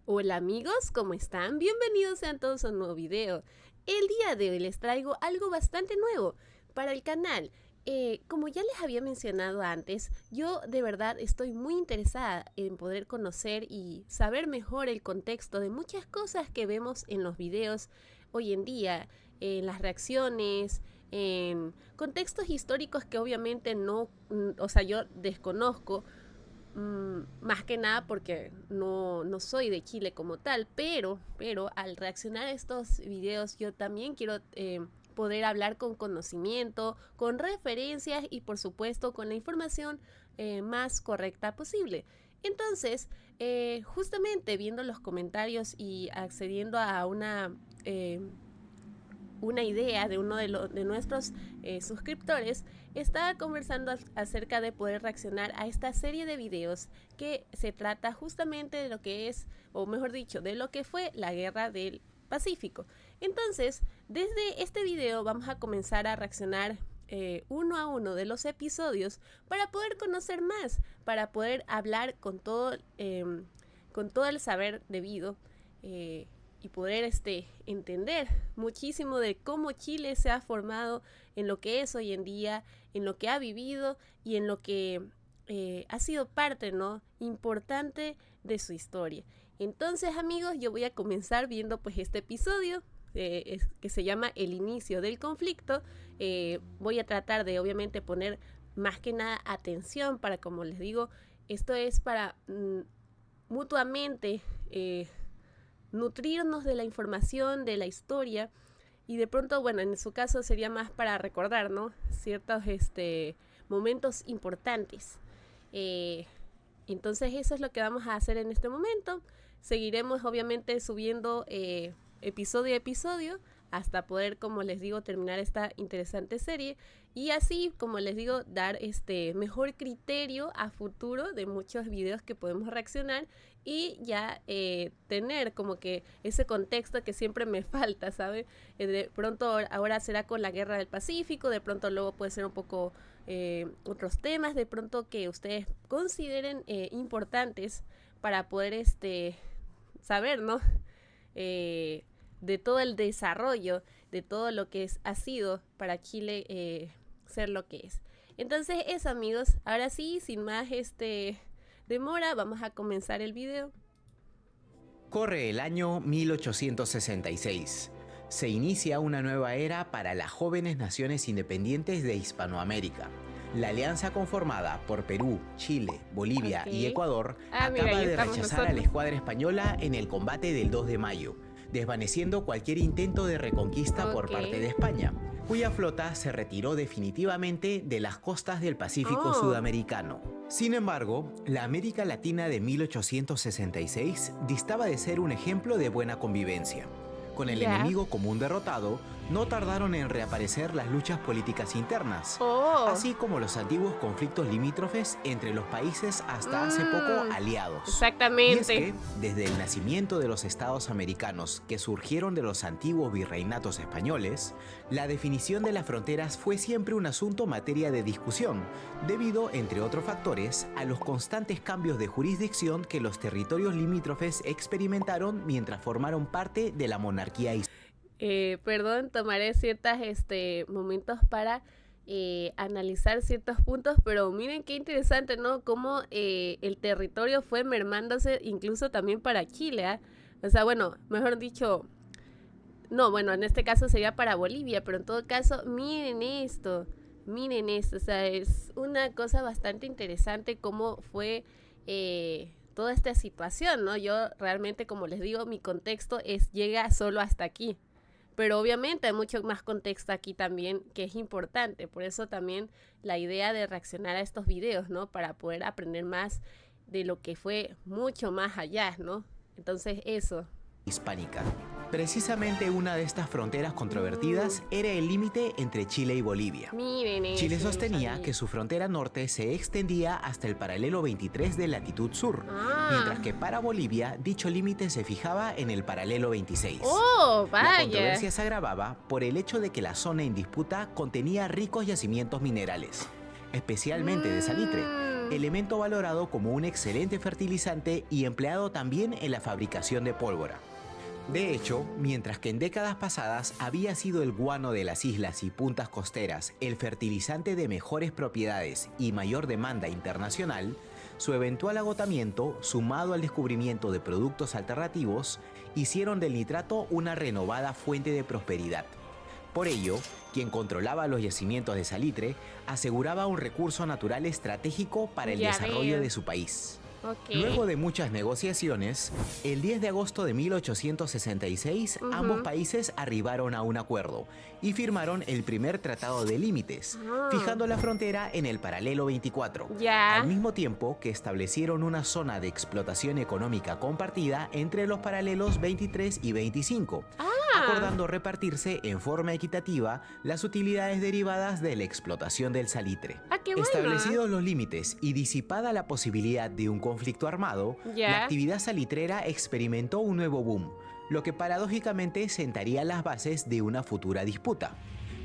Hola amigos, ¿cómo están? Bienvenidos sean todos a un nuevo video. El día de hoy les traigo algo bastante nuevo para el canal. Como ya les había mencionado antes, yo de verdad estoy muy interesada en poder conocer y saber mejor el contexto de muchas cosas que vemos en los videos hoy en día, en las reacciones, en contextos históricos que obviamente no, yo desconozco. Más que nada porque no soy de Chile como tal, pero al reaccionar a estos videos yo también quiero poder hablar con conocimiento, con referencias y por supuesto con la información más correcta posible. Entonces, justamente viendo los comentarios y accediendo a una idea de uno de nuestros suscriptores, estaba conversando acerca de poder reaccionar a esta serie de videos que se trata justamente de lo que es, o mejor dicho, de lo que fue la Guerra del Pacífico. Entonces, desde este video vamos a comenzar a reaccionar uno a uno de los episodios para poder conocer más, para poder hablar con todo el saber debido y poder entender muchísimo de cómo Chile se ha formado en lo que es hoy en día, en lo que ha vivido y en lo que ha sido parte, ¿no?, importante de su historia. Entonces, amigos, yo voy a comenzar viendo pues este episodio que se llama El inicio del conflicto. Voy a tratar de obviamente poner más que nada atención para, como les digo, esto es para mutuamente nutrirnos de la información, de la historia, y de pronto, bueno, en su caso sería más para recordar, ¿no?, ciertos momentos importantes. Entonces eso es lo que vamos a hacer en este momento. Seguiremos obviamente subiendo episodio a episodio hasta poder, como les digo, terminar esta interesante serie y así, como les digo, dar mejor criterio a futuro de muchos videos que podemos reaccionar y ya tener como que ese contexto que siempre me falta, ¿sabe? De pronto ahora será con la Guerra del Pacífico, de pronto luego puede ser un poco otros temas, de pronto que ustedes consideren importantes para poder saber, ¿no? De todo el desarrollo, de todo lo que ha sido para Chile ser lo que es. Entonces eso, amigos, ahora sí, sin más demora, vamos a comenzar el video. Corre el año 1866. Se inicia una nueva era para las jóvenes naciones independientes de Hispanoamérica. La alianza conformada por Perú, Chile, Bolivia y Ecuador acaba de rechazar a la escuadra española en el combate del 2 de mayo, desvaneciendo cualquier intento de reconquista por parte de España, cuya flota se retiró definitivamente de las costas del Pacífico sudamericano. Sin embargo, la América Latina de 1866 distaba de ser un ejemplo de buena convivencia. Con el enemigo común derrotado, no tardaron en reaparecer las luchas políticas internas, así como los antiguos conflictos limítrofes entre los países hasta hace poco aliados. Exactamente. Y es que, desde el nacimiento de los estados americanos que surgieron de los antiguos virreinatos españoles, la definición de las fronteras fue siempre un asunto materia de discusión, debido, entre otros factores, a los constantes cambios de jurisdicción que los territorios limítrofes experimentaron mientras formaron parte de la monarquía histórica. Perdón, tomaré ciertos momentos para analizar ciertos puntos, pero miren qué interesante, ¿no? Cómo el territorio fue mermándose incluso también para Chile, ¿eh? O sea, bueno, mejor dicho, no, bueno, en este caso sería para Bolivia, pero en todo caso, miren esto, o sea, es una cosa bastante interesante cómo fue toda esta situación, ¿no? Yo realmente, como les digo, mi contexto llega solo hasta aquí. Pero obviamente hay mucho más contexto aquí también que es importante. Por eso también la idea de reaccionar a estos videos, ¿no? Para poder aprender más de lo que fue mucho más allá, ¿no? Entonces eso. Hispánica. Precisamente una de estas fronteras controvertidas era el límite entre Chile y Bolivia. Miren Chile sostenía que su frontera norte se extendía hasta el paralelo 23 de latitud sur, mientras que para Bolivia dicho límite se fijaba en el paralelo 26. ¡Oh, vaya! La controversia se agravaba por el hecho de que la zona en disputa contenía ricos yacimientos minerales, especialmente de salitre, elemento valorado como un excelente fertilizante y empleado también en la fabricación de pólvora. De hecho, mientras que en décadas pasadas había sido el guano de las islas y puntas costeras el fertilizante de mejores propiedades y mayor demanda internacional, su eventual agotamiento, sumado al descubrimiento de productos alternativos, hicieron del nitrato una renovada fuente de prosperidad. Por ello, quien controlaba los yacimientos de salitre aseguraba un recurso natural estratégico para el desarrollo de su país. Luego de muchas negociaciones, el 10 de agosto de 1866 ambos países arribaron a un acuerdo y firmaron el primer tratado de límites, fijando la frontera en el paralelo 24, al mismo tiempo que establecieron una zona de explotación económica compartida entre los paralelos 23 y 25, acordando repartirse en forma equitativa las utilidades derivadas de la explotación del salitre. Establecidos los límites y disipada la posibilidad de un conflicto armado, la actividad salitrera experimentó un nuevo boom, lo que paradójicamente sentaría las bases de una futura disputa.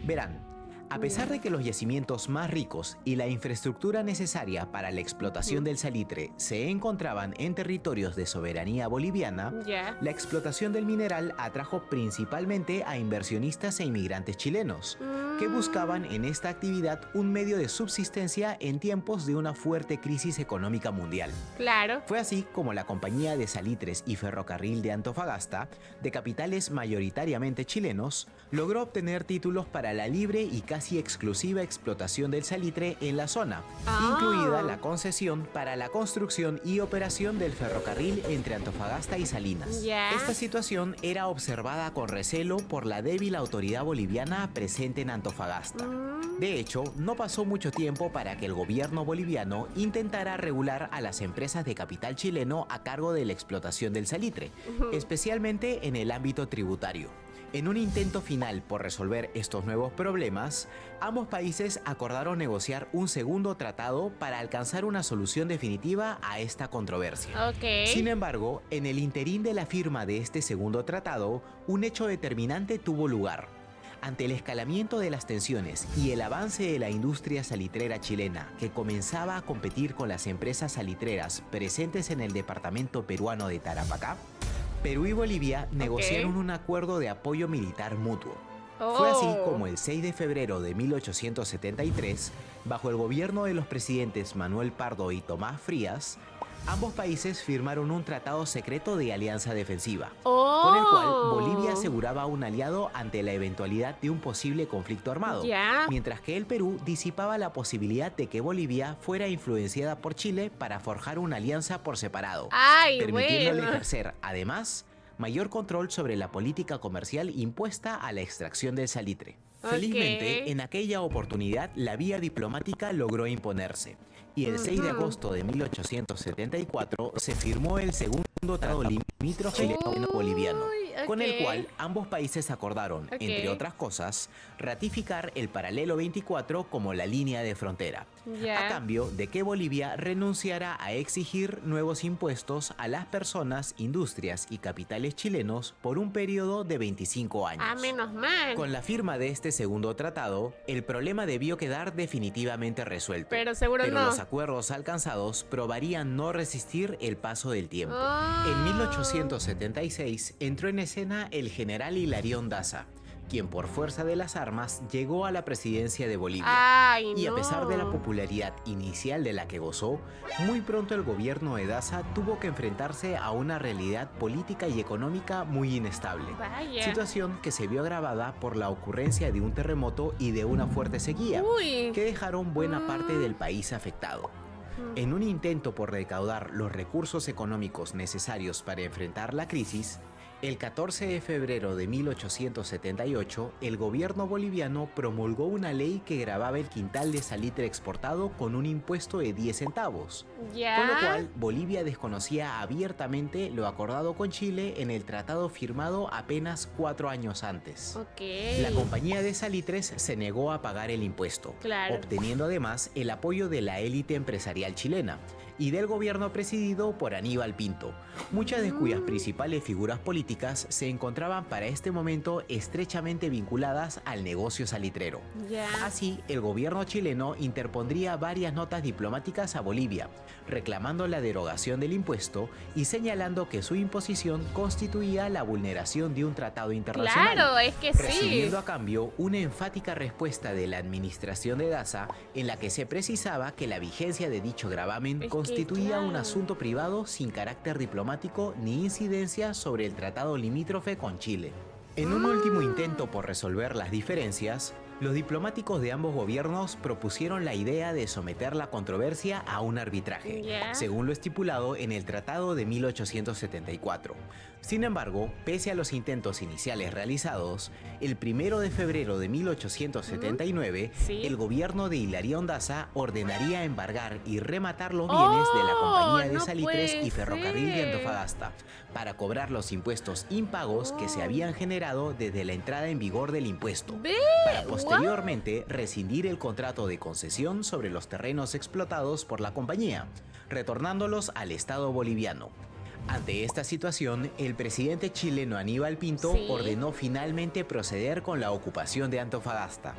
Verán, a pesar de que los yacimientos más ricos y la infraestructura necesaria para la explotación del salitre se encontraban en territorios de soberanía boliviana, la explotación del mineral atrajo principalmente a inversionistas e inmigrantes chilenos, que buscaban en esta actividad un medio de subsistencia en tiempos de una fuerte crisis económica mundial. Fue así como la Compañía de Salitres y Ferrocarril de Antofagasta, de capitales mayoritariamente chilenos, logró obtener títulos para la libre y casi exclusiva explotación del salitre en la zona, incluida la concesión para la construcción y operación del ferrocarril entre Antofagasta y Salinas. Esta situación era observada con recelo por la débil autoridad boliviana presente en Antofagasta. De hecho, no pasó mucho tiempo para que el gobierno boliviano intentara regular a las empresas de capital chileno a cargo de la explotación del salitre, especialmente en el ámbito tributario. En un intento final por resolver estos nuevos problemas, ambos países acordaron negociar un segundo tratado para alcanzar una solución definitiva a esta controversia. Sin embargo, en el interín de la firma de este segundo tratado, un hecho determinante tuvo lugar. Ante el escalamiento de las tensiones y el avance de la industria salitrera chilena, que comenzaba a competir con las empresas salitreras presentes en el departamento peruano de Tarapacá, Perú y Bolivia negociaron un acuerdo de apoyo militar mutuo. Fue así como el 6 de febrero de 1873, bajo el gobierno de los presidentes Manuel Pardo y Tomás Frías, ambos países firmaron un tratado secreto de alianza defensiva, con el cual Bolivia aseguraba un aliado ante la eventualidad de un posible conflicto armado, mientras que el Perú disipaba la posibilidad de que Bolivia fuera influenciada por Chile para forjar una alianza por separado, permitiéndole ejercer, además, mayor control sobre la política comercial impuesta a la extracción del salitre. Felizmente, en aquella oportunidad la vía diplomática logró imponerse, y el 6 de agosto de 1874 se firmó el segundo tratado limítrofe chileno-boliviano, con el cual ambos países acordaron, entre otras cosas, ratificar el paralelo 24 como la línea de frontera, a cambio de que Bolivia renunciara a exigir nuevos impuestos a las personas, industrias y capitales chilenos por un periodo de 25 años. Menos mal. Con la firma de este segundo tratado, el problema debió quedar definitivamente resuelto. Pero seguro no. Los acuerdos alcanzados probarían no resistir el paso del tiempo. En 1876 entró en escena el general Hilarión Daza, quien por fuerza de las armas llegó a la presidencia de Bolivia. Y a pesar de la popularidad inicial de la que gozó, muy pronto el gobierno de Daza tuvo que enfrentarse a una realidad política y económica muy inestable. Situación que se vio agravada por la ocurrencia de un terremoto y de una fuerte sequía, que dejaron buena parte del país afectado. En un intento por recaudar los recursos económicos necesarios para enfrentar la crisis, el 14 de febrero de 1878, el gobierno boliviano promulgó una ley que gravaba el quintal de salitre exportado con un impuesto de 10 centavos, con lo cual Bolivia desconocía abiertamente lo acordado con Chile en el tratado firmado apenas 4 años antes. La compañía de salitres se negó a pagar el impuesto, obteniendo además el apoyo de la élite empresarial chilena, y del gobierno presidido por Aníbal Pinto, muchas de cuyas principales figuras políticas se encontraban para este momento estrechamente vinculadas al negocio salitrero. Así, el gobierno chileno interpondría varias notas diplomáticas a Bolivia, reclamando la derogación del impuesto y señalando que su imposición constituía la vulneración de un tratado internacional. Claro, es que recibiendo a cambio una enfática respuesta de la administración de Daza en la que se precisaba que la vigencia de dicho gravamen constituía un asunto privado sin carácter diplomático ni incidencia sobre el tratado limítrofe con Chile. En un último intento por resolver las diferencias, los diplomáticos de ambos gobiernos propusieron la idea de someter la controversia a un arbitraje, según lo estipulado en el Tratado de 1874. Sin embargo, pese a los intentos iniciales realizados, el 1 de febrero de 1879, el gobierno de Hilarión Daza ordenaría embargar y rematar los bienes de la Compañía de Salitres y Ferrocarril de Antofagasta, para cobrar los impuestos impagos que se habían generado desde la entrada en vigor del impuesto, para posteriormente rescindir el contrato de concesión sobre los terrenos explotados por la compañía, retornándolos al Estado boliviano. Ante esta situación, el presidente chileno Aníbal Pinto ordenó finalmente proceder con la ocupación de Antofagasta.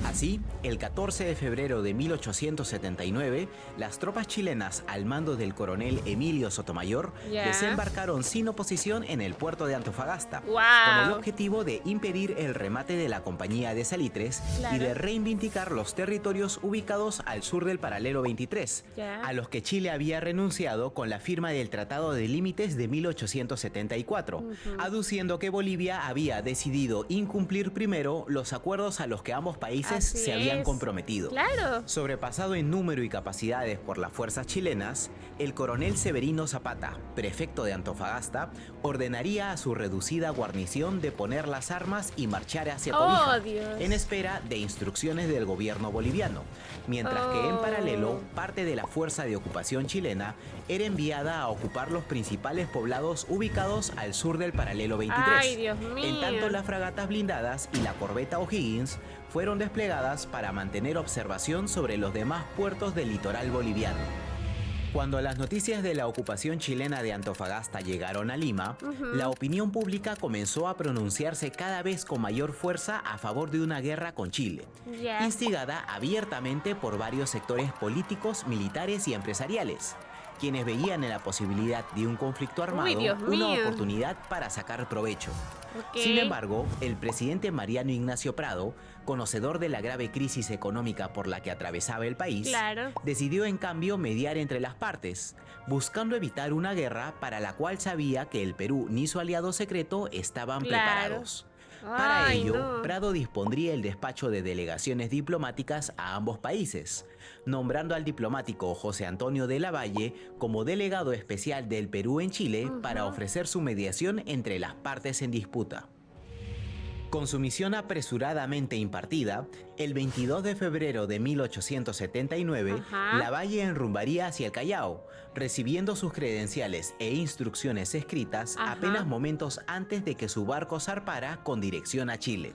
Así, el 14 de febrero de 1879, las tropas chilenas al mando del coronel Emilio Sotomayor desembarcaron sin oposición en el puerto de Antofagasta, con el objetivo de impedir el remate de la Compañía de Salitres y de reivindicar los territorios ubicados al sur del paralelo 23, a los que Chile había renunciado con la firma del Tratado de Límites de 1874, aduciendo que Bolivia había decidido incumplir primero los acuerdos a los que ambos países se habían comprometido. Sobrepasado en número y capacidades por las fuerzas chilenas, el coronel Severino Zapata, prefecto de Antofagasta, ordenaría a su reducida guarnición de poner las armas y marchar hacia Cobija, en espera de instrucciones del gobierno boliviano, mientras que en paralelo, parte de la fuerza de ocupación chilena era enviada a ocupar los principales poblados ubicados al sur del paralelo 23. En tanto, las fragatas blindadas y la corbeta O'Higgins fueron desplegadas para mantener observación sobre los demás puertos del litoral boliviano. Cuando las noticias de la ocupación chilena de Antofagasta llegaron a Lima, la opinión pública comenzó a pronunciarse cada vez con mayor fuerza a favor de una guerra con Chile, instigada abiertamente por varios sectores políticos, militares y empresariales, quienes veían en la posibilidad de un conflicto armado una oportunidad para sacar provecho. Sin embargo, el presidente Mariano Ignacio Prado, conocedor de la grave crisis económica por la que atravesaba el país, decidió en cambio mediar entre las partes, buscando evitar una guerra para la cual sabía que el Perú ni su aliado secreto estaban preparados. Para ello, Prado dispondría el despacho de delegaciones diplomáticas a ambos países, nombrando al diplomático José Antonio de la Valle como delegado especial del Perú en Chile para ofrecer su mediación entre las partes en disputa. Con su misión apresuradamente impartida, el 22 de febrero de 1879, Lavalle enrumbaría hacia el Callao, recibiendo sus credenciales e instrucciones escritas apenas momentos antes de que su barco zarpara con dirección a Chile.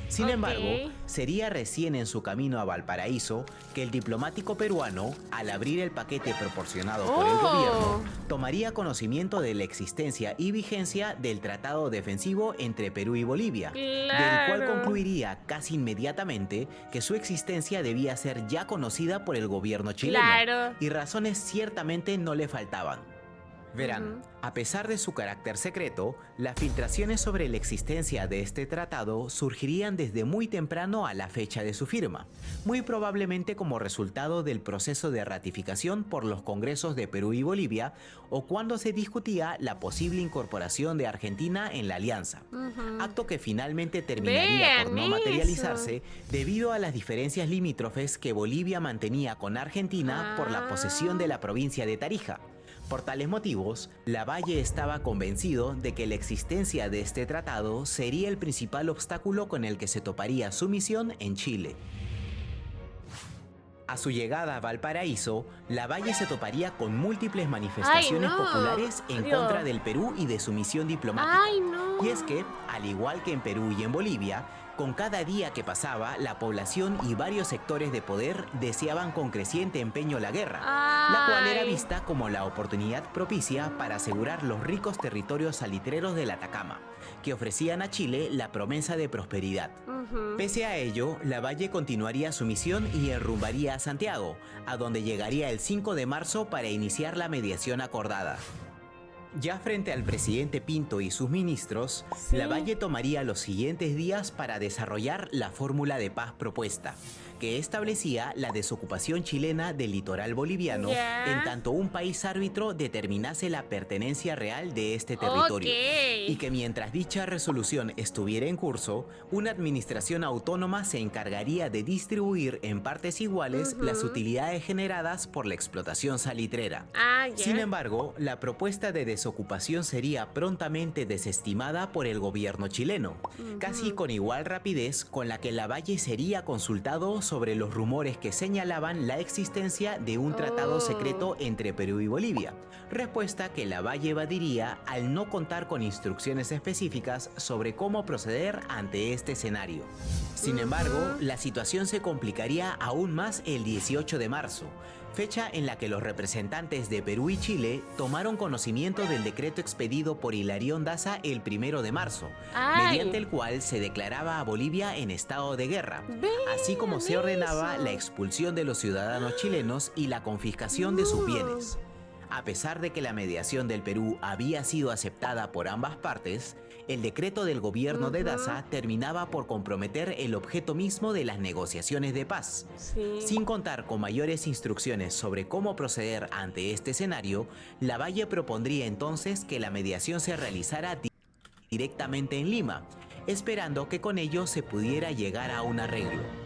Sin embargo, sería recién en su camino a Valparaíso que el diplomático peruano, al abrir el paquete proporcionado por el gobierno, tomaría conocimiento de la existencia y vigencia del tratado defensivo entre Perú y Bolivia, del cual concluiría casi inmediatamente que su existencia debía ser ya conocida por el gobierno chileno, y razones ciertamente no le faltaban. Verán, a pesar de su carácter secreto, las filtraciones sobre la existencia de este tratado surgirían desde muy temprano a la fecha de su firma, muy probablemente como resultado del proceso de ratificación por los congresos de Perú y Bolivia, o cuando se discutía la posible incorporación de Argentina en la alianza, acto que finalmente terminaría por no materializarse debido a las diferencias limítrofes que Bolivia mantenía con Argentina por la posesión de la provincia de Tarija. Por tales motivos, Lavalle estaba convencido de que la existencia de este tratado sería el principal obstáculo con el que se toparía su misión en Chile. A su llegada a Valparaíso, Lavalle se toparía con múltiples manifestaciones populares en contra del Perú y de su misión diplomática. Y es que, al igual que en Perú y en Bolivia, Con cada día que pasaba, la población y varios sectores de poder deseaban con creciente empeño la guerra, la cual era vista como la oportunidad propicia para asegurar los ricos territorios salitreros del Atacama, que ofrecían a Chile la promesa de prosperidad. Pese a ello, Lavalle continuaría su misión y enrumbaría a Santiago, a donde llegaría el 5 de marzo para iniciar la mediación acordada. Ya frente al presidente Pinto y sus ministros, Lavalle tomaría los siguientes días para desarrollar la fórmula de paz propuesta, que establecía la desocupación chilena del litoral boliviano en tanto un país árbitro determinase la pertenencia real de este territorio, y que mientras dicha resolución estuviera en curso, una administración autónoma se encargaría de distribuir en partes iguales las utilidades generadas por la explotación salitrera. Sin embargo, la propuesta de desocupación sería prontamente desestimada por el gobierno chileno, casi con igual rapidez con la que Lavalle sería consultado sobre los rumores que señalaban la existencia de un tratado secreto entre Perú y Bolivia, respuesta que Lavalle evadiría al no contar con instrucciones específicas sobre cómo proceder ante este escenario. Sin embargo, la situación se complicaría aún más el 18 de marzo, fecha en la que los representantes de Perú y Chile tomaron conocimiento del decreto expedido por Hilarión Daza el 1 de marzo, mediante el cual se declaraba a Bolivia en estado de guerra, así como se ordenaba la expulsión de los ciudadanos chilenos y la confiscación de sus bienes. A pesar de que la mediación del Perú había sido aceptada por ambas partes, el decreto del gobierno de Daza terminaba por comprometer el objeto mismo de las negociaciones de paz. Sin contar con mayores instrucciones sobre cómo proceder ante este escenario, Lavalle propondría entonces que la mediación se realizara directamente en Lima, esperando que con ello se pudiera llegar a un arreglo.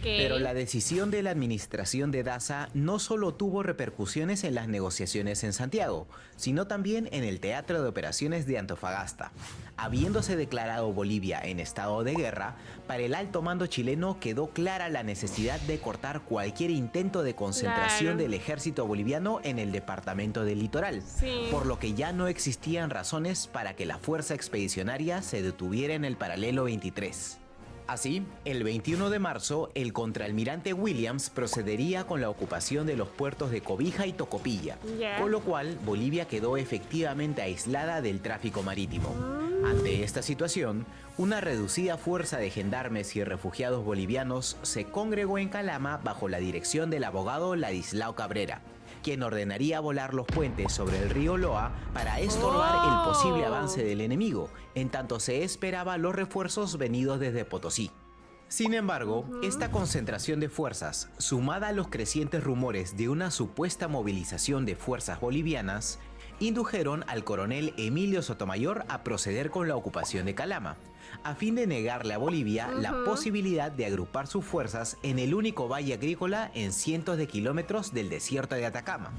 Pero la decisión de la administración de Daza no solo tuvo repercusiones en las negociaciones en Santiago, sino también en el Teatro de Operaciones de Antofagasta. Habiéndose declarado Bolivia en estado de guerra, para el alto mando chileno quedó clara la necesidad de cortar cualquier intento de concentración del ejército boliviano en el departamento del Litoral, por lo que ya no existían razones para que la fuerza expedicionaria se detuviera en el paralelo 23. Así, el 21 de marzo, el contraalmirante Williams procedería con la ocupación de los puertos de Cobija y Tocopilla, con lo cual Bolivia quedó efectivamente aislada del tráfico marítimo. Ante esta situación, una reducida fuerza de gendarmes y refugiados bolivianos se congregó en Calama bajo la dirección del abogado Ladislao Cabrera, quien ordenaría volar los puentes sobre el río Loa para estorbar el posible avance del enemigo, en tanto se esperaba los refuerzos venidos desde Potosí. Sin embargo, esta concentración de fuerzas, sumada a los crecientes rumores de una supuesta movilización de fuerzas bolivianas, indujeron al coronel Emilio Sotomayor a proceder con la ocupación de Calama, a fin de negarle a Bolivia la posibilidad de agrupar sus fuerzas en el único valle agrícola en cientos de kilómetros del desierto de Atacama.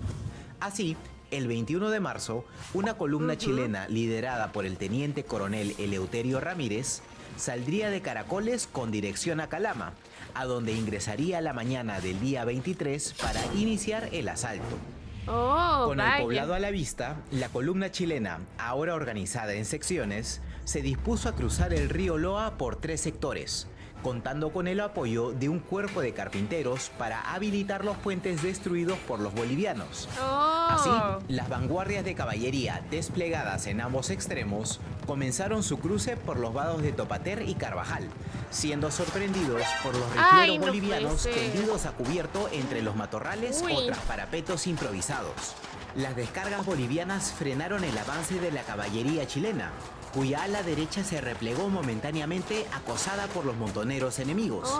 Así, el 21 de marzo, una columna chilena liderada por el teniente coronel Eleuterio Ramírez saldría de Caracoles con dirección a Calama, a donde ingresaría la mañana del día 23 para iniciar el asalto. Con el poblado a la vista, la columna chilena, ahora organizada en secciones, se dispuso a cruzar el río Loa por 3 sectores, contando con el apoyo de un cuerpo de carpinteros para habilitar los puentes destruidos por los bolivianos. Así, las vanguardias de caballería desplegadas en ambos extremos comenzaron su cruce por los vados de Topater y Carvajal, siendo sorprendidos por los rifleros bolivianos tendidos a cubierto entre los matorrales o tras parapetos improvisados. Las descargas bolivianas frenaron el avance de la caballería chilena, cuya ala derecha se replegó momentáneamente acosada por los montoneros enemigos,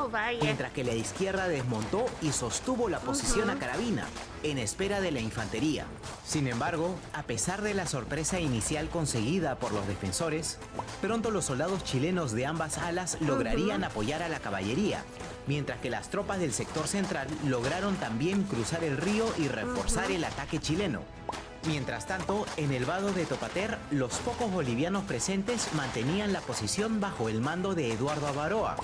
mientras que la izquierda desmontó y sostuvo la posición a carabina, en espera de la infantería. Sin embargo, a pesar de la sorpresa inicial conseguida por los defensores, pronto los soldados chilenos de ambas alas lograrían apoyar a la caballería, mientras que las tropas del sector central lograron también cruzar el río y reforzar el ataque chileno. Mientras tanto, en el vado de Topater, los pocos bolivianos presentes mantenían la posición bajo el mando de Eduardo Avaroa.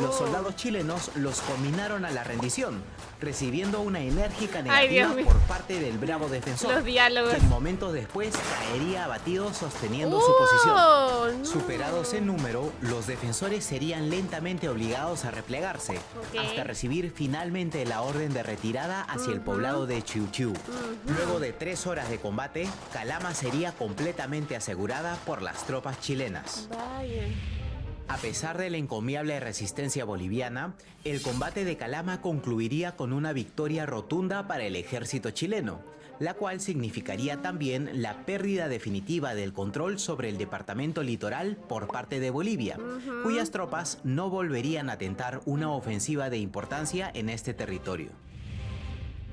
Los soldados chilenos los combinaron a la rendición, recibiendo una enérgica negativa por parte del bravo defensor, los diálogos, que momentos después caería abatido sosteniendo su posición. No. Superados en número, los defensores serían lentamente obligados a replegarse, hasta recibir finalmente la orden de retirada hacia el poblado de Chiu Chiu. Luego de 3 horas de combate, Calama sería completamente asegurada por las tropas chilenas. Vaya. A pesar de la encomiable resistencia boliviana, el combate de Calama concluiría con una victoria rotunda para el ejército chileno, la cual significaría también la pérdida definitiva del control sobre el departamento litoral por parte de Bolivia, cuyas tropas no volverían a tentar una ofensiva de importancia en este territorio.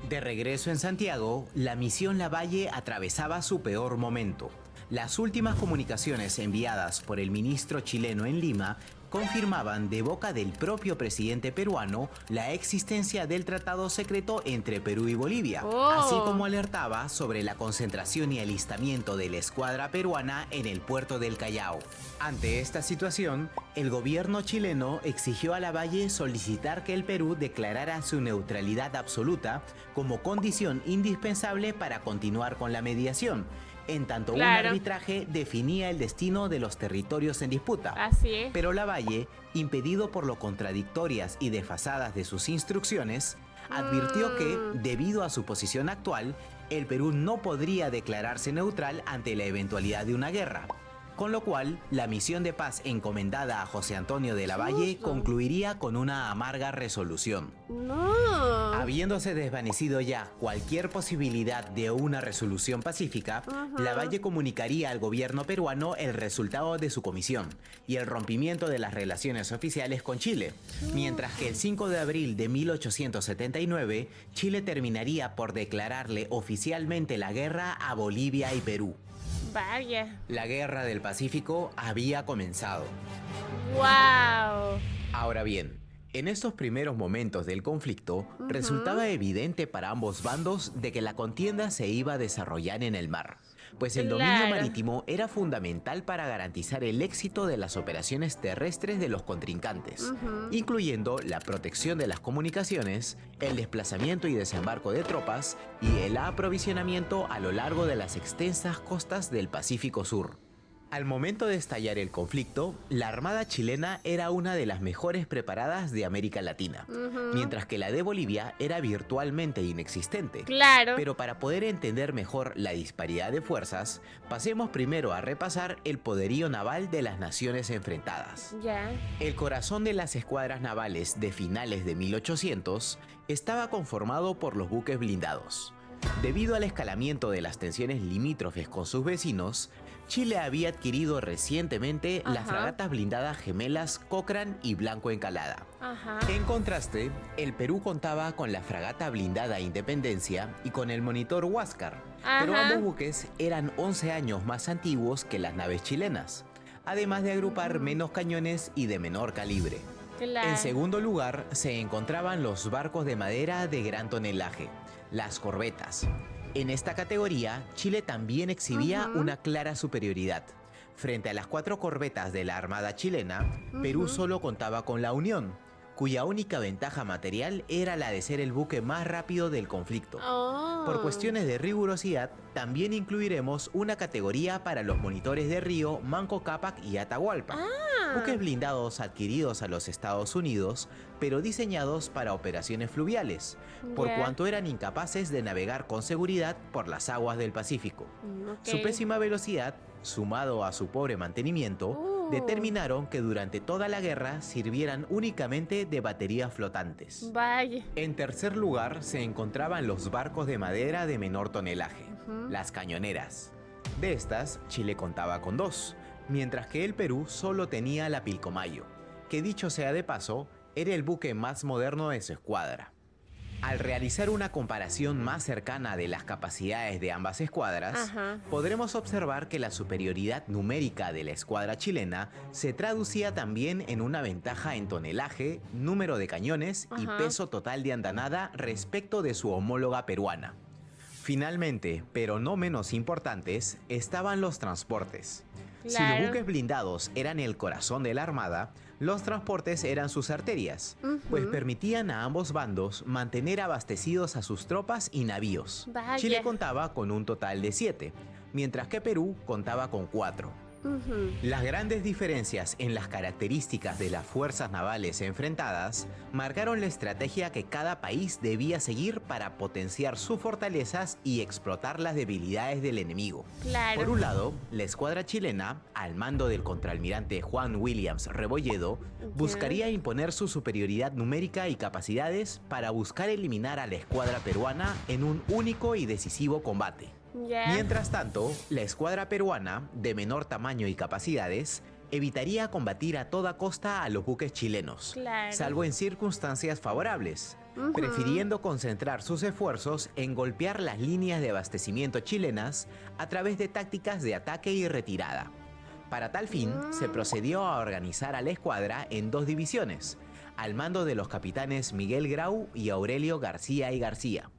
De regreso en Santiago, la misión Lavalle atravesaba su peor momento. Las últimas comunicaciones enviadas por el ministro chileno en Lima confirmaban de boca del propio presidente peruano la existencia del tratado secreto entre Perú y Bolivia, así como alertaba sobre la concentración y alistamiento de la escuadra peruana en el puerto del Callao. Ante esta situación, el gobierno chileno exigió a Lavalle solicitar que el Perú declarara su neutralidad absoluta como condición indispensable para continuar con la mediación, en tanto un arbitraje definía el destino de los territorios en disputa. Así es. Pero Lavalle, impedido por lo contradictorias y desfasadas de sus instrucciones, advirtió que, debido a su posición actual, el Perú no podría declararse neutral ante la eventualidad de una guerra. Con lo cual, la misión de paz encomendada a José Antonio de Lavalle concluiría con una amarga resolución. Habiéndose desvanecido ya cualquier posibilidad de una resolución pacífica, Lavalle comunicaría al gobierno peruano el resultado de su comisión y el rompimiento de las relaciones oficiales con Chile, mientras que el 5 de abril de 1879, Chile terminaría por declararle oficialmente la guerra a Bolivia y Perú. Vaya. La Guerra del Pacífico había comenzado. ¡Wow! Ahora bien, en estos primeros momentos del conflicto, resultaba evidente para ambos bandos de que la contienda se iba a desarrollar en el mar, pues el dominio marítimo era fundamental para garantizar el éxito de las operaciones terrestres de los contrincantes, incluyendo la protección de las comunicaciones, el desplazamiento y desembarco de tropas y el aprovisionamiento a lo largo de las extensas costas del Pacífico Sur. Al momento de estallar el conflicto, la Armada chilena era una de las mejores preparadas de América Latina, mientras que la de Bolivia era virtualmente inexistente. Pero para poder entender mejor la disparidad de fuerzas, pasemos primero a repasar el poderío naval de las naciones enfrentadas. El corazón de las escuadras navales de finales de 1800 estaba conformado por los buques blindados. Debido al escalamiento de las tensiones limítrofes con sus vecinos, Chile había adquirido recientemente las fragatas blindadas gemelas Cochrane y Blanco Encalada. En contraste, el Perú contaba con la fragata blindada Independencia y con el monitor Huáscar, pero ambos buques eran 11 años más antiguos que las naves chilenas, además de agrupar menos cañones y de menor calibre. En segundo lugar, se encontraban los barcos de madera de gran tonelaje, las corbetas. En esta categoría, Chile también exhibía una clara superioridad. Frente a las 4 corbetas de la Armada chilena, Perú solo contaba con la Unión, cuya única ventaja material era la de ser el buque más rápido del conflicto. Por cuestiones de rigurosidad, también incluiremos una categoría para los monitores de río Manco Cápac y Atahualpa, buques blindados adquiridos a los Estados Unidos, pero diseñados para operaciones fluviales, por cuanto eran incapaces de navegar con seguridad por las aguas del Pacífico. Su pésima velocidad, sumado a su pobre mantenimiento, determinaron que durante toda la guerra sirvieran únicamente de baterías flotantes. En tercer lugar se encontraban los barcos de madera de menor tonelaje, las cañoneras. De estas, Chile contaba con 2, mientras que el Perú solo tenía la Pilcomayo, que dicho sea de paso, era el buque más moderno de su escuadra. Al realizar una comparación más cercana de las capacidades de ambas escuadras, podremos observar que la superioridad numérica de la escuadra chilena se traducía también en una ventaja en tonelaje, número de cañones y peso total de andanada respecto de su homóloga peruana. Finalmente, pero no menos importantes, estaban los transportes. Si Claro. los buques blindados eran el corazón de la armada, los transportes eran sus arterias, pues Ujú. permitían a ambos bandos mantener abastecidos a sus tropas y navíos. Vaya. Chile contaba con un total de 7, mientras que Perú contaba con 4. Ujú. Las grandes diferencias en las características de las fuerzas navales enfrentadas marcaron la estrategia que cada país debía seguir para potenciar sus fortalezas y explotar las debilidades del enemigo. Claro. Por un lado, la escuadra chilena, al mando del contraalmirante Juan Williams Rebolledo, buscaría imponer su superioridad numérica y capacidades para buscar eliminar a la escuadra peruana en un único y decisivo combate. Ya. Mientras tanto, la escuadra peruana, de menor tamaño y capacidades, evitaría combatir a toda costa a los buques chilenos, Claro. salvo en circunstancias favorables, Ujú. prefiriendo concentrar sus esfuerzos en golpear las líneas de abastecimiento chilenas a través de tácticas de ataque y retirada. Para tal fin, se procedió a organizar a la escuadra en 2 divisiones, al mando de los capitanes Miguel Grau y Aurelio García y García.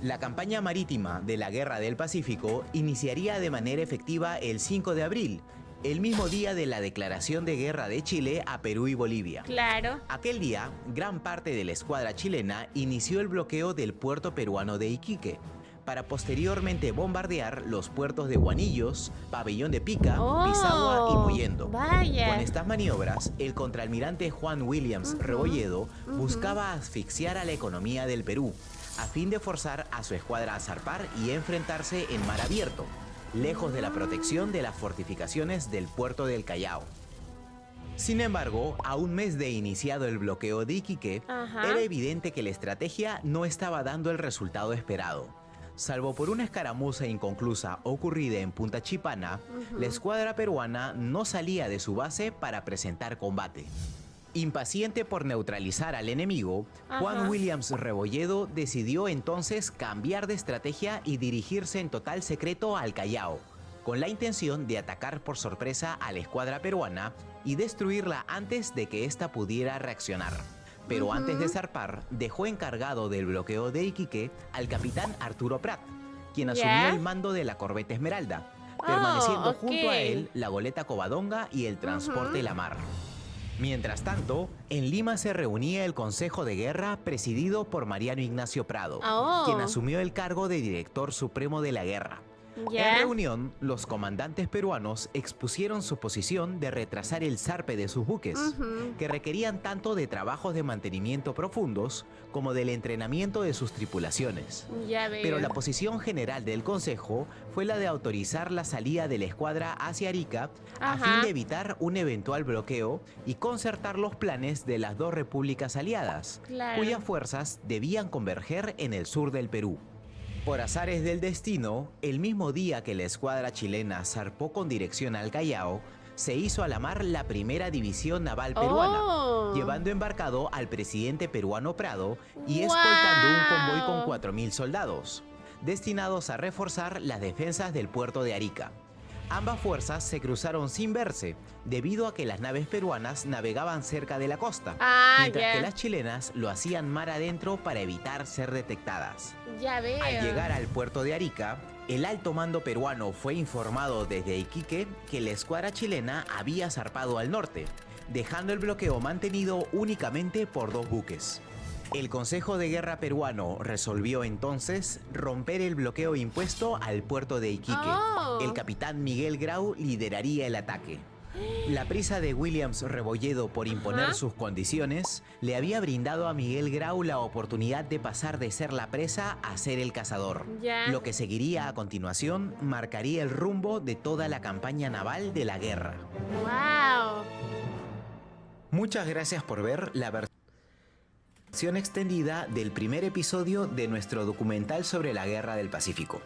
La campaña marítima de la Guerra del Pacífico iniciaría de manera efectiva el 5 de abril, el mismo día de la declaración de guerra de Chile a Perú y Bolivia. Claro. Aquel día, gran parte de la escuadra chilena inició el bloqueo del puerto peruano de Iquique, para posteriormente bombardear los puertos de Guanillos, Pabellón de Pica, Oh, Pisagua y Mollendo. vaya. Con estas maniobras, el contraalmirante Juan Williams Ujú, Rebolledo ujú. buscaba asfixiar a la economía del Perú, a fin de forzar a su escuadra a zarpar y enfrentarse en mar abierto, lejos de la protección de las fortificaciones del puerto del Callao. Sin embargo, a un mes de iniciado el bloqueo de Iquique, Ajá. era evidente que la estrategia no estaba dando el resultado esperado. Salvo por una escaramuza inconclusa ocurrida en Punta Chipana, Ujú. la escuadra peruana no salía de su base para presentar combate. Impaciente por neutralizar al enemigo, Juan Ajá. Williams Rebolledo decidió entonces cambiar de estrategia y dirigirse en total secreto al Callao, con la intención de atacar por sorpresa a la escuadra peruana y destruirla antes de que ésta pudiera reaccionar. Pero Ujú. antes de zarpar, dejó encargado del bloqueo de Iquique al capitán Arturo Prat, quien asumió ¿Ya? el mando de la corveta Esmeralda, Oh, permaneciendo ok. junto a él la goleta Covadonga y el transporte Ujú. La Mar. Mientras tanto, en Lima se reunía el Consejo de Guerra presidido por Mariano Ignacio Prado, Oh. quien asumió el cargo de director supremo de la guerra. Ya. En reunión, los comandantes peruanos expusieron su posición de retrasar el zarpe de sus buques, Ujú. que requerían tanto de trabajos de mantenimiento profundos como del entrenamiento de sus tripulaciones. Ya veo. Pero la posición general del Consejo fue la de autorizar la salida de la escuadra hacia Arica a Ajá. fin de evitar un eventual bloqueo y concertar los planes de las 2 repúblicas aliadas, Claro. cuyas fuerzas debían converger en el sur del Perú. Por azares del destino, el mismo día que la escuadra chilena zarpó con dirección al Callao, se hizo a la mar la primera división naval peruana, Oh. llevando embarcado al presidente peruano Prado y escoltando un convoy con ¡Guau! 4.000 soldados, destinados a reforzar las defensas del puerto de Arica. Ambas fuerzas se cruzaron sin verse, debido a que las naves peruanas navegaban cerca de la costa, Ah, mientras ya. que las chilenas lo hacían mar adentro para evitar ser detectadas. Ya veo. Al llegar al puerto de Arica, el alto mando peruano fue informado desde Iquique que la escuadra chilena había zarpado al norte, dejando el bloqueo mantenido únicamente por 2 buques. El Consejo de Guerra peruano resolvió entonces romper el bloqueo impuesto al puerto de Iquique. Oh. El capitán Miguel Grau lideraría el ataque. La prisa de Williams Rebolledo por imponer Ajá. sus condiciones le había brindado a Miguel Grau la oportunidad de pasar de ser la presa a ser el cazador. Ya. Lo que seguiría a continuación marcaría el rumbo de toda la campaña naval de la guerra. Wow. Muchas gracias por ver la versión extendida del primer episodio de nuestro documental sobre la Guerra del Pacífico.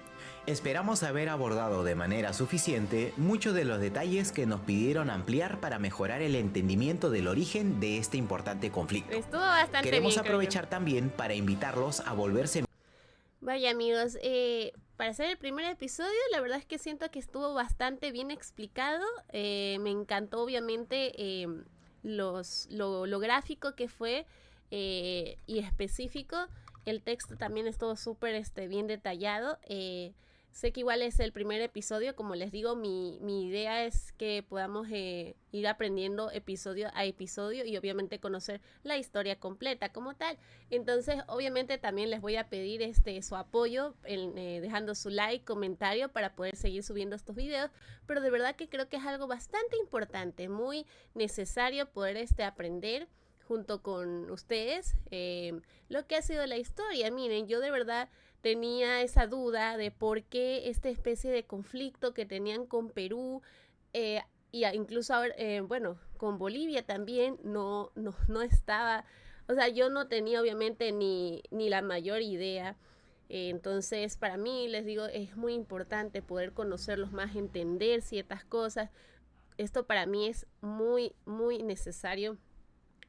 Esperamos haber abordado de manera suficiente muchos de los detalles que nos pidieron ampliar para mejorar el entendimiento del origen de este importante conflicto. Estuvo bastante Queremos bien, creo yo. aprovechar también para invitarlos a volverse Vaya amigos, para hacer el primer episodio, la verdad es que siento que estuvo bastante bien explicado. Me encantó obviamente lo gráfico que fue y específico. El texto también estuvo súper bien detallado. Sé que igual es el primer episodio, como les digo, mi idea es que podamos ir aprendiendo episodio a episodio y obviamente conocer la historia completa como tal. Entonces, obviamente también les voy a pedir su apoyo dejando su like, comentario para poder seguir subiendo estos videos, pero de verdad que creo que es algo bastante importante, muy necesario poder aprender junto con ustedes lo que ha sido la historia. Miren, yo de verdad tenía esa duda de por qué esta especie de conflicto que tenían con Perú y incluso ahora, bueno, con Bolivia también no estaba, o sea, yo no tenía obviamente ni la mayor idea. Entonces, para mí, les digo, es muy importante poder conocerlos más, entender ciertas cosas. Esto para mí es muy, muy necesario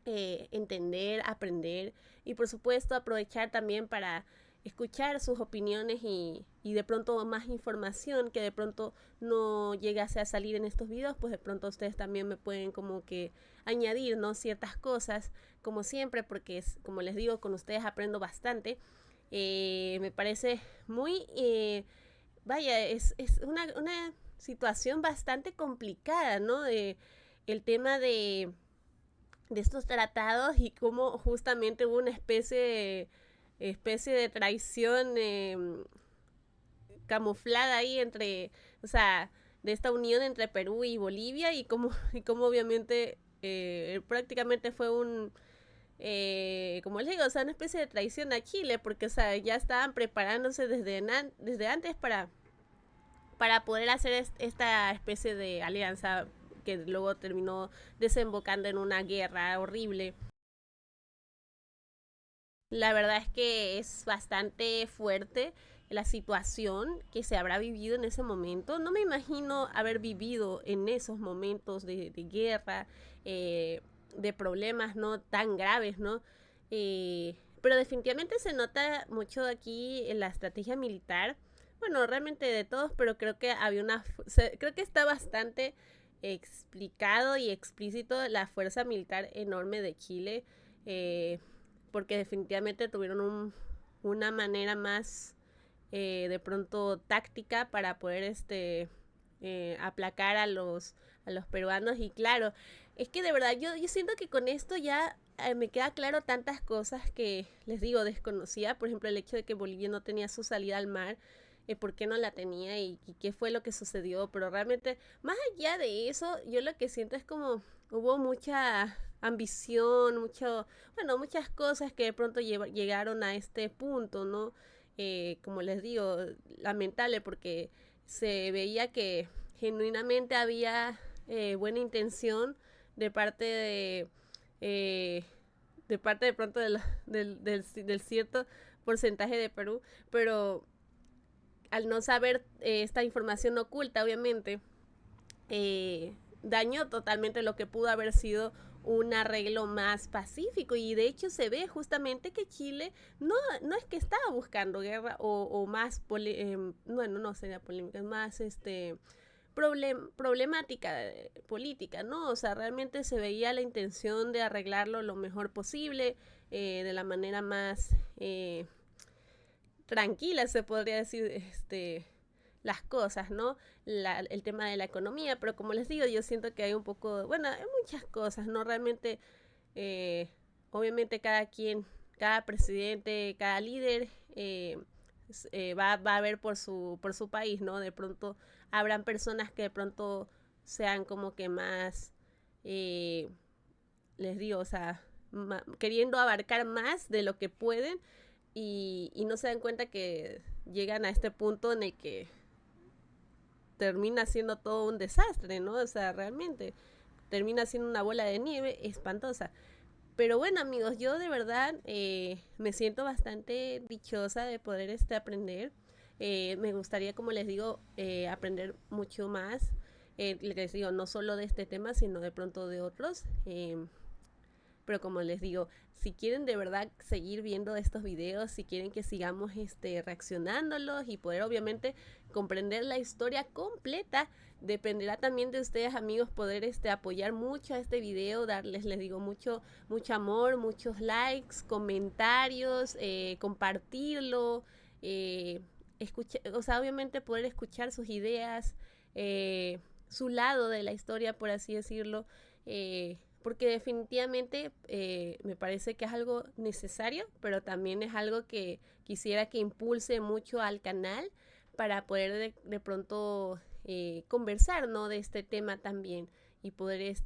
entender, aprender y por supuesto aprovechar también para escuchar sus opiniones y de pronto más información que de pronto no llegase a salir en estos videos, pues de pronto ustedes también me pueden como que añadir, ¿no? Ciertas cosas, como siempre, porque como les digo, con ustedes aprendo bastante. Me parece muy, vaya, es una situación bastante complicada, ¿no? El tema de estos tratados y cómo justamente hubo una especie de traición camuflada ahí entre, o sea, de esta unión entre Perú y Bolivia y cómo obviamente prácticamente fue como les digo, o sea, una especie de traición a Chile, porque, o sea, ya estaban preparándose desde antes para poder hacer esta especie de alianza que luego terminó desembocando en una guerra horrible. La verdad es que es bastante fuerte la situación que se habrá vivido en ese momento. No me imagino haber vivido en esos momentos de guerra, de problemas no tan graves, ¿no? Pero definitivamente se nota mucho aquí en la estrategia militar. Bueno, realmente de todos, pero creo que creo que está bastante explicado y explícito la fuerza militar enorme de Chile. Porque definitivamente tuvieron una manera más de pronto táctica para poder aplacar a los peruanos. Y claro, es que de verdad yo siento que con esto ya me queda claro tantas cosas que les digo desconocía. Por ejemplo, el hecho de que Bolivia no tenía su salida al mar, por qué no la tenía y qué fue lo que sucedió. Pero realmente, más allá de eso, yo lo que siento es como hubo mucha ambición, bueno, muchas cosas que de pronto llegaron a este punto, ¿no? Como les digo, lamentable porque se veía que genuinamente había buena intención de parte eh, de parte de pronto del cierto porcentaje de Perú, pero al no saber esta información oculta, obviamente, dañó totalmente lo que pudo haber sido un arreglo más pacífico y de hecho se ve justamente que Chile no es que estaba buscando guerra o más bueno, no sería polémica, más problemática política, ¿no? O sea, realmente se veía la intención de arreglarlo lo mejor posible, de la manera más tranquila, se podría decir, las cosas, ¿no? El tema de la economía, pero como les digo, yo siento que hay un poco, bueno, hay muchas cosas, ¿no? Realmente, eh, obviamente cada presidente, cada líder va a ver por su país, ¿no? De pronto habrán personas que de pronto sean como que más, eh, les digo, o sea, queriendo abarcar más de lo que pueden y no se dan cuenta que llegan a este punto en el que termina siendo todo un desastre, ¿no? O sea, realmente termina siendo una bola de nieve espantosa. Pero bueno, amigos, yo de verdad me siento bastante dichosa de poder aprender. Me gustaría, como les digo, aprender mucho más. Les digo, no solo de este tema, sino de pronto de otros. pero como les digo, si quieren de verdad seguir viendo estos videos, si quieren que sigamos reaccionándolos y poder obviamente comprender la historia completa, dependerá también de ustedes, amigos, poder apoyar mucho a este video, darles, les digo, mucho amor, muchos likes, comentarios, compartirlo, o sea, obviamente poder escuchar sus ideas, su lado de la historia, por así decirlo, porque definitivamente me parece que es algo necesario, pero también es algo que quisiera que impulse mucho al canal para poder de pronto conversar, ¿no?, de este tema también y poder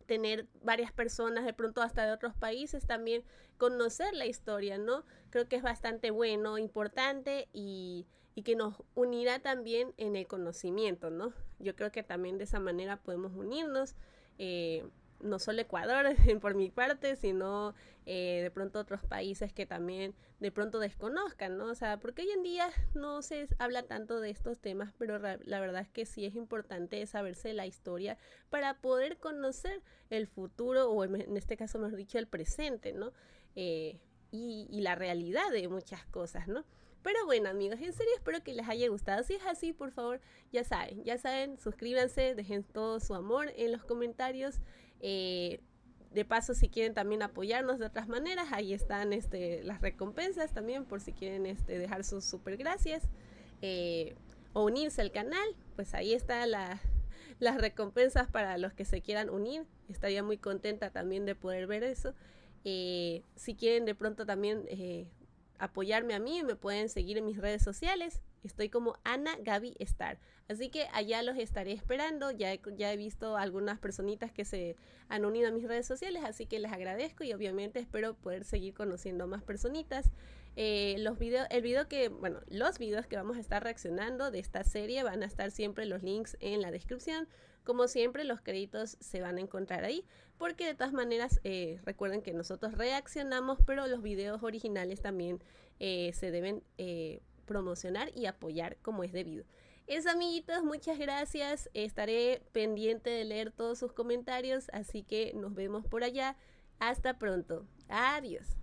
tener varias personas de pronto hasta de otros países también conocer la historia, ¿no? Creo que es bastante bueno, importante y que nos unirá también en el conocimiento, ¿no? Yo creo que también de esa manera podemos unirnos, no solo Ecuador por mi parte, sino de pronto otros países que también de pronto desconozcan, ¿no? O sea, porque hoy en día no se habla tanto de estos temas, pero la verdad es que sí es importante saberse la historia para poder conocer el futuro, o en este caso mejor dicho el presente, ¿no? Y la realidad de muchas cosas, ¿no? Pero bueno, amigos, en serio espero que les haya gustado. Si es así, por favor, ya saben, suscríbanse, dejen todo su amor en los comentarios. De paso, si quieren también apoyarnos de otras maneras, ahí están las recompensas también, por si quieren dejar sus super gracias o unirse al canal, pues ahí está las recompensas para los que se quieran unir. Estaría muy contenta también de poder ver eso. Si quieren de pronto también apoyarme a mí, me pueden seguir en mis redes sociales. Estoy como Ana Gaby Star. Así que allá los estaré esperando. Ya he visto algunas personitas que se han unido a mis redes sociales, así que les agradezco y obviamente espero poder seguir conociendo a más personitas. Los videos que vamos a estar reaccionando de esta serie van a estar siempre los links en la descripción. Como siempre, los créditos se van a encontrar ahí, porque de todas maneras recuerden que nosotros reaccionamos, pero los videos originales también se deben promocionar y apoyar como es debido. Eso, amiguitos, muchas gracias. Estaré pendiente de leer todos sus comentarios, así que nos vemos por allá. Hasta pronto. Adiós.